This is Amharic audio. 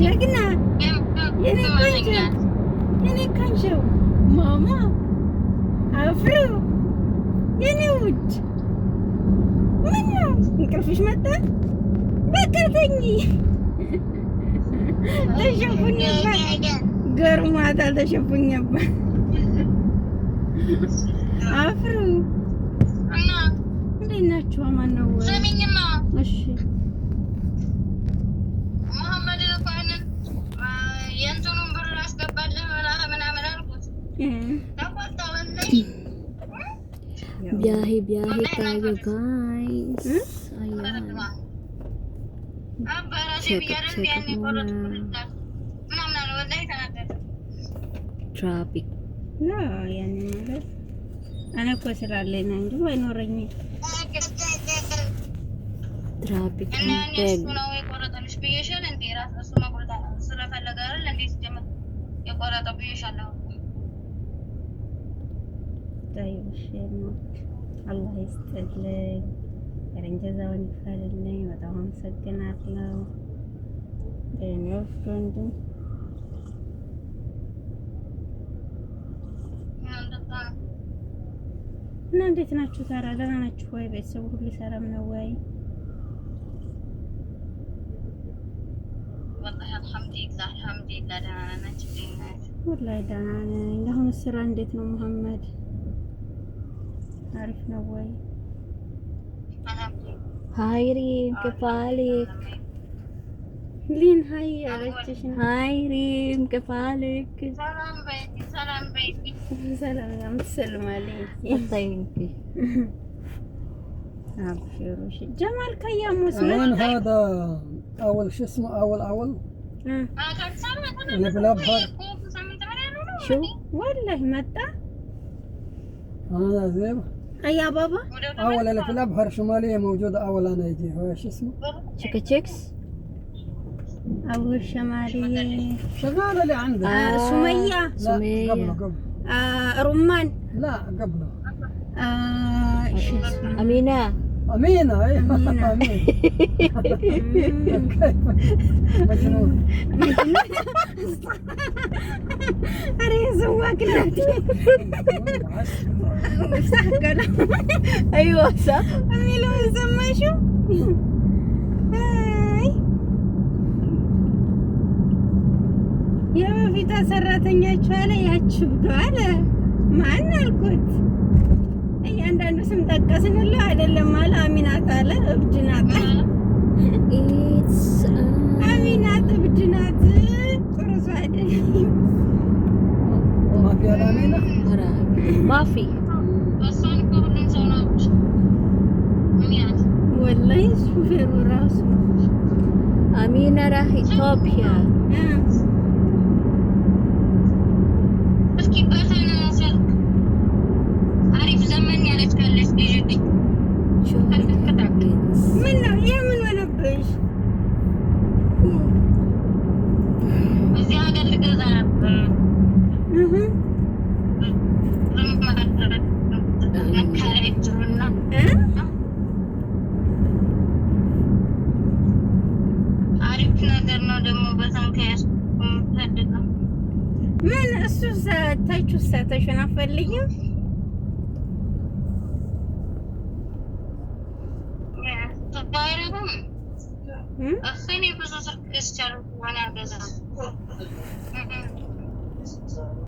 ጀግና የኔ ቆንጆ ማማ አፍሮ የኔ ውድ ምነው እንቅልፍሽ መጣ? በቃ ተኝ። ተሸፉኝበት ገርሟታል። ተሸፉኝበት አፍሮ እንዴት ናችሁ? አማን ነው ወይ? ሰሚኝማ እሺ መሐመድ ለፋንን የእንትኑን ብር አስገባልህ ምናምን አልኩት። ተቆጣወልኝ biyahe tayo guys. Ayan. Check muna. Traffic. No, yan ማለት እኔ እኮ ስላለኝ ነው እንጂ አይኖረኝም። ትራፊክ ነው የቆረጠልሽ ብዬሻል እንዴ? ራስ እሱ መቆረጣ ስለፈለገ አይደል እንዴ? ሲጀመር የቆረጠው ብዬሻለሁ። ታይሽ ነው አላህ ይስጥልኝ፣ ረንጀዛውን ይፈልልኝ። በጣም አመሰግናለሁ። እኔው ፍሬንድ እና እንዴት ናችሁ? ታዲያ ደህና ናችሁ ወይ? ቤተሰቡ ሁሉ ሰላም ነው ወይ? ወላሂ አልሐምዱሊላህ ደህና ናችሁ? ወላሂ ደህና ነኝ። አሁን ስራ እንዴት ነው መሐመድ? አሪፍ ነው ወይ? ሃይሪም كيفالك ሊን ሃይ አለችሽ። ሃይሪም كيفالك ሰላም በይቲ ሰላም ትሰልማለኝ። طيب አብሽሩሽ ጀማል ከያሙስ من هذا اول شو اسمه اول اللي بلابها شو والله متى انا زين يا بابا اول اللي في الابهر شماليه موجوده اول انا يجي هو شو اسمه تشيكا تشيكس اول شماليه شغاله اللي عندك سميه قبله رمان لا قبله شو اسمه امينه اي امين مجنون اري زواك صح كلام ايوه صح امي لو سماشو يا በፊቷ ሰራተኛችሁ አለ ያችሁ አለ ማን አልኩት። እያንዳንዱ ስም ጠቀስንልህ አይደለም አለ። አሚናት አለ እብድ ናት። አሚናት እብድ ናት። ጥሩስ አይደለም ማፊ አላሚና ማፊ እሷን ከሁሉም ሰው ነው አሚናት ወላሂ ሹፌሩ ራሱ አሚና راح ኢትዮጵያ እስኪ ባታና ሰልክ አሪፍ ዘመን ያለች ካለች ልጅ ምን ነው የምን ሆነብሽ? እዚህ ሀገር ልገዛ ነበር አሪፍ ነገር ነው ደግሞ በዛም ከያስፈልጋል ምን እሱ ታችሁ ሰተሽና ፈልጊው ባይረም እኔ ብዙ ስልክ ገዝቻለሁ ዋና ገዛ